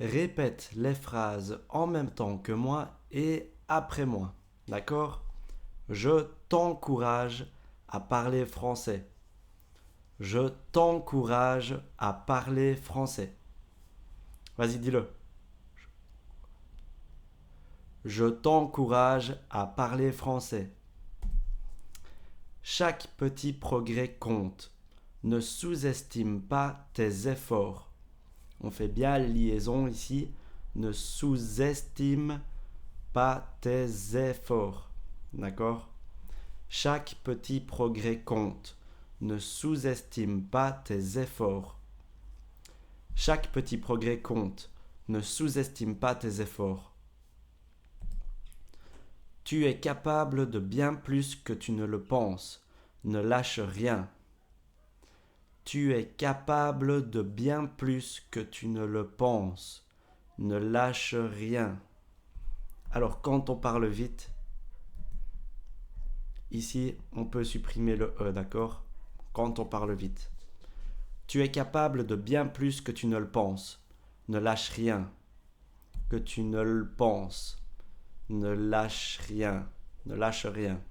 Répète les phrases en même temps que moi et après moi. D'accord? Je t'encourage à parler français. Je t'encourage à parler français. Vas-y, dis-le. Je t'encourage à parler français. Chaque petit progrès compte. Ne sous-estime pas tes efforts. On fait bien la liaison ici. Ne sous-estime pas tes efforts. D'accord? Chaque petit progrès compte. Ne sous-estime pas tes efforts. Chaque petit progrès compte. Ne sous-estime pas tes efforts. Tu es capable de bien plus que tu ne le penses. Ne lâche rien. Tu es capable de bien plus que tu ne le penses. Ne lâche rien. Alors, quand on parle vite, ici, on peut supprimer le E, d'accord? Quand on parle vite. Tu es capable de bien plus que tu ne le penses. Ne lâche rien. Que tu ne le penses. Ne lâche rien. Ne lâche rien.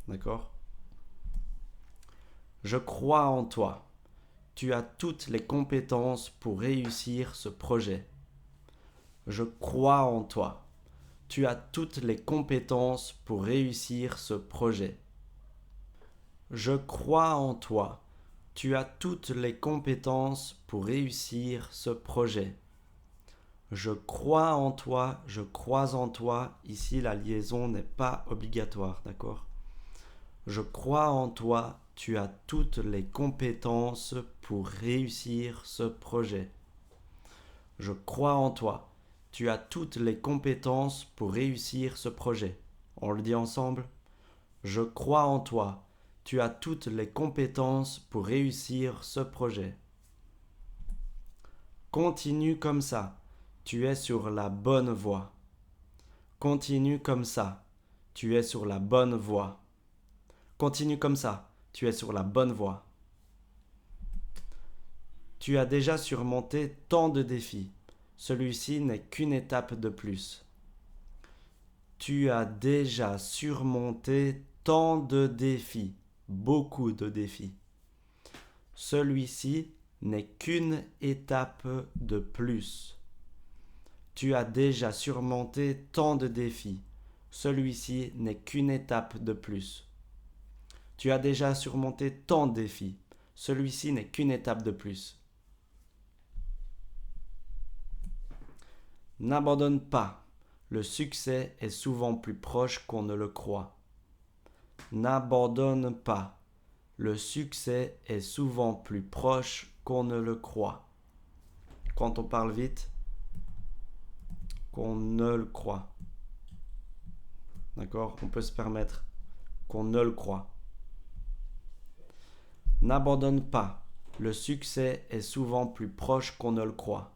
D'accord? Je crois en toi. Tu as toutes les compétences pour réussir ce projet. Je crois en toi. Tu as toutes les compétences pour réussir ce projet. Je crois en toi. Tu as toutes les compétences pour réussir ce projet. Je crois en toi, je crois en toi. Ici, la liaison n'est pas obligatoire, d'accord? Je crois en toi, tu as toutes les compétences pour réussir ce projet. Je crois en toi, tu as toutes les compétences pour réussir ce projet. On le dit ensemble? Je crois en toi, tu as toutes les compétences pour réussir ce projet. Continue comme ça, tu es sur la bonne voie. Continue comme ça, tu es sur la bonne voie. Continue comme ça, tu es sur la bonne voie. Tu as déjà surmonté tant de défis. Celui-ci n'est qu'une étape de plus. Tu as déjà surmonté tant de défis, beaucoup de défis. Celui-ci n'est qu'une étape de plus. Tu as déjà surmonté tant de défis. Celui-ci n'est qu'une étape de plus. Tu as déjà surmonté tant de défis. Celui-ci n'est qu'une étape de plus. N'abandonne pas. Le succès est souvent plus proche qu'on ne le croit. N'abandonne pas. Le succès est souvent plus proche qu'on ne le croit. Quand on parle vite, qu'on ne le croit. D'accord? On peut se permettre qu'on ne le croit. N'abandonne pas. Le succès est souvent plus proche qu'on ne le croit.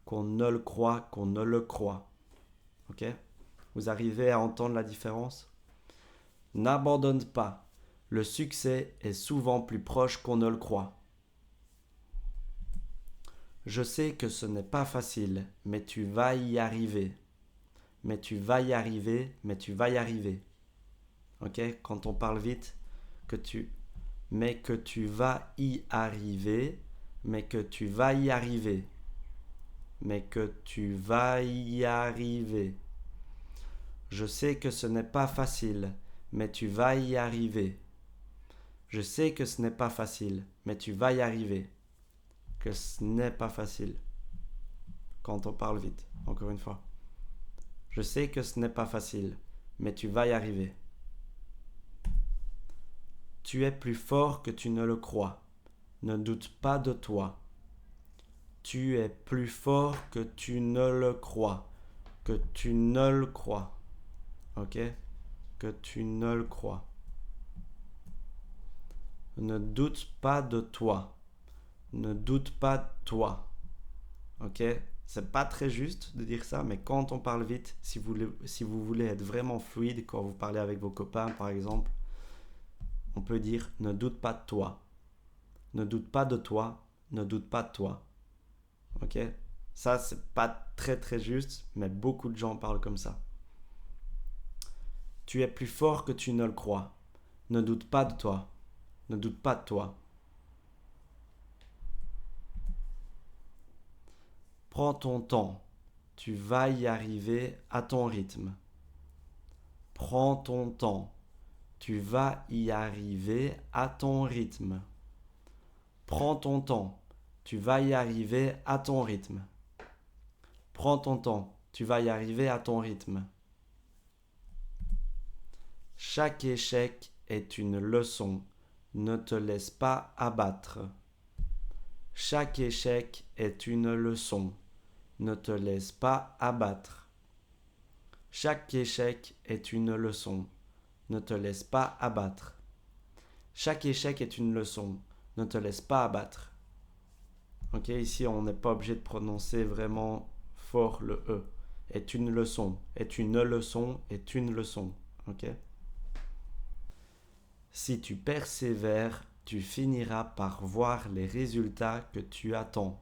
Qu'on ne le croit, qu'on ne le croit. Ok? Vous arrivez à entendre la différence? N'abandonne pas. Le succès est souvent plus proche qu'on ne le croit. Je sais que ce n'est pas facile, mais tu vas y arriver. Mais tu vas y arriver, mais tu vas y arriver. Ok? Quand on parle vite, mais que tu vas y arriver, mais que tu vas y arriver. Mais que tu vas y arriver. Je sais que ce n'est pas facile, mais tu vas y arriver. Je sais que ce n'est pas facile, mais tu vas y arriver. Que ce n'est pas facile. Quand on parle vite, encore une fois. Je sais que ce n'est pas facile, mais tu vas y arriver. Tu es plus fort que tu ne le crois. Ne doute pas de toi. Tu es plus fort que tu ne le crois. Que tu ne le crois. Ok? Que tu ne le crois. Ne doute pas de toi. Ne doute pas de toi. Ok? C'est pas très juste de dire ça, mais quand on parle vite, si vous voulez être vraiment fluide quand vous parlez avec vos copains, par exemple, on peut dire ne doute pas de toi. Ne doute pas de toi. Ne doute pas de toi. Ok? Ça, c'est pas très très juste, mais beaucoup de gens parlent comme ça. Tu es plus fort que tu ne le crois. Ne doute pas de toi. Ne doute pas de toi. Prends ton temps. Tu vas y arriver à ton rythme. Prends ton temps. Tu vas y arriver à ton rythme. Prends ton temps. Tu vas y arriver à ton rythme. Prends ton temps. Tu vas y arriver à ton rythme. Chaque échec est une leçon. Ne te laisse pas abattre. Chaque échec est une leçon. Ne te laisse pas abattre. Chaque échec est une leçon. Ne te laisse pas abattre. Chaque échec est une leçon. Ne te laisse pas abattre. Ok, ici on n'est pas obligé de prononcer vraiment fort le E. Est une leçon. Est une leçon. Est une leçon. Ok. Si tu persévères, tu finiras par voir les résultats que tu attends.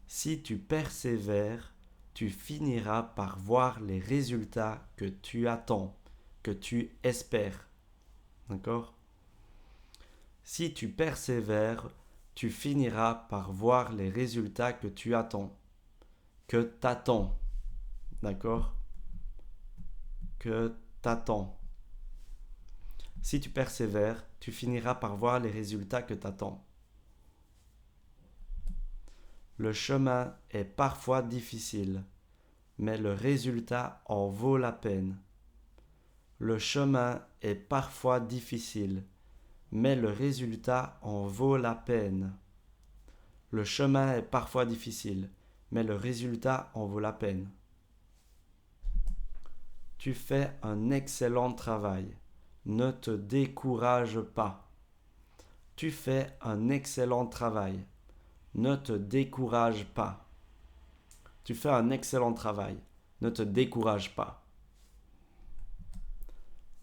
Si tu persévères, tu finiras par voir les résultats que tu attends, que tu espères. D'accord? Si tu persévères, tu finiras par voir les résultats que tu attends, que t'attends. D'accord? Que t'attends. Si tu persévères, tu finiras par voir les résultats que t'attends. Le chemin est parfois difficile, mais le résultat en vaut la peine. Le chemin est parfois difficile, mais le résultat en vaut la peine. Le chemin est parfois difficile, mais le résultat en vaut la peine. Tu fais un excellent travail. Ne te décourage pas. Tu fais un excellent travail. Ne te décourage pas. Tu fais un excellent travail. Ne te décourage pas.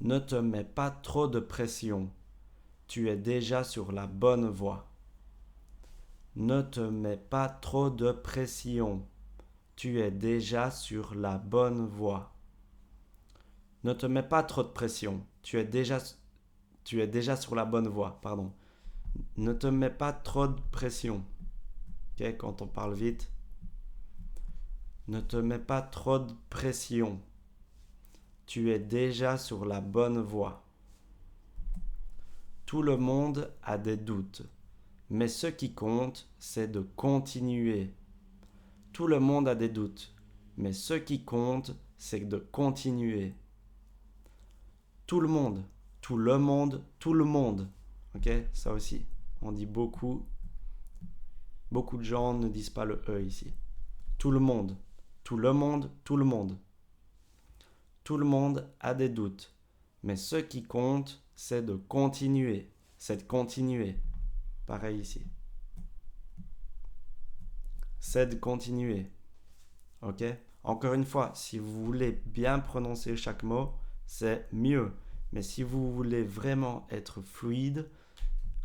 Ne te mets pas trop de pression. Tu es déjà sur la bonne voie. Ne te mets pas trop de pression. Tu es déjà sur la bonne voie. Ne te mets pas trop de pression. Tu es déjà sur la bonne voie. Pardon. Ne te mets pas trop de pression. Ok, quand on parle vite. Ne te mets pas trop de pression. Tu es déjà sur la bonne voie. Tout le monde a des doutes, mais ce qui compte, c'est de continuer. Tout le monde a des doutes, mais ce qui compte, c'est de continuer. Tout le monde, tout le monde, tout le monde. Ok, ça aussi, on dit beaucoup. Beaucoup de gens ne disent pas le E ici. Tout le monde, tout le monde, tout le monde. Tout le monde a des doutes, mais ce qui compte, c'est de continuer. C'est de continuer. Pareil ici. C'est de continuer. Ok? Encore une fois, si vous voulez bien prononcer chaque mot, c'est mieux. Mais si vous voulez vraiment être fluide,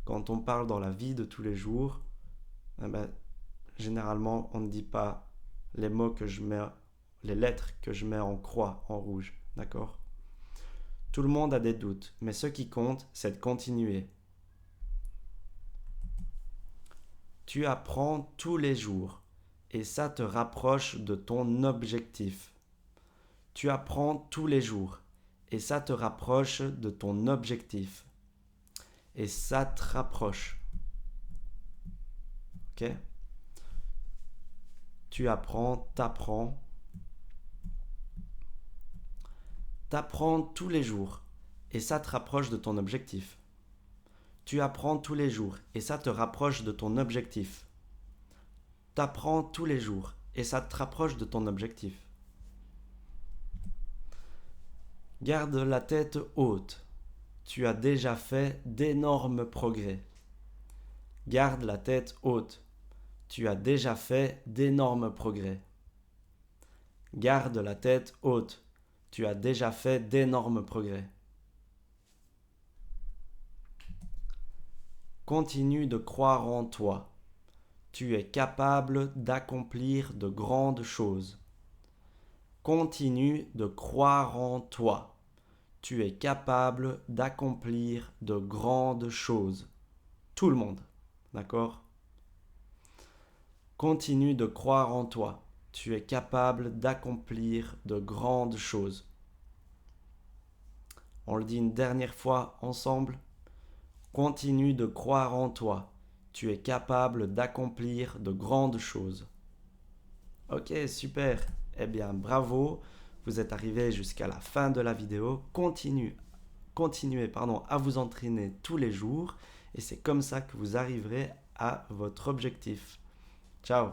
quand on parle dans la vie de tous les jours, eh ben, généralement, on ne dit pas les mots que je mets, les lettres que je mets en croix, en rouge. D'accord? Tout le monde a des doutes, mais ce qui compte, c'est de continuer. Tu apprends tous les jours et ça te rapproche de ton objectif. Tu apprends tous les jours et ça te rapproche de ton objectif. Et ça te rapproche. Ok? Tu apprends, t'apprends. T'apprends tous les jours et ça te rapproche de ton objectif. Tu apprends tous les jours et ça te rapproche de ton objectif. T'apprends tous les jours et ça te rapproche de ton objectif. Garde la tête haute. Tu as déjà fait d'énormes progrès. Garde la tête haute. Tu as déjà fait d'énormes progrès. Garde la tête haute. Tu as déjà fait d'énormes progrès. Continue de croire en toi. Tu es capable d'accomplir de grandes choses. Continue de croire en toi. Tu es capable d'accomplir de grandes choses. Tout le monde, d'accord? Continue de croire en toi. Tu es capable d'accomplir de grandes choses. On le dit une dernière fois ensemble. Continue de croire en toi. Tu es capable d'accomplir de grandes choses. Ok, super. Eh bien, bravo. Vous êtes arrivé jusqu'à la fin de la vidéo. Continuez à vous entraîner tous les jours et c'est comme ça que vous arriverez à votre objectif. Ciao.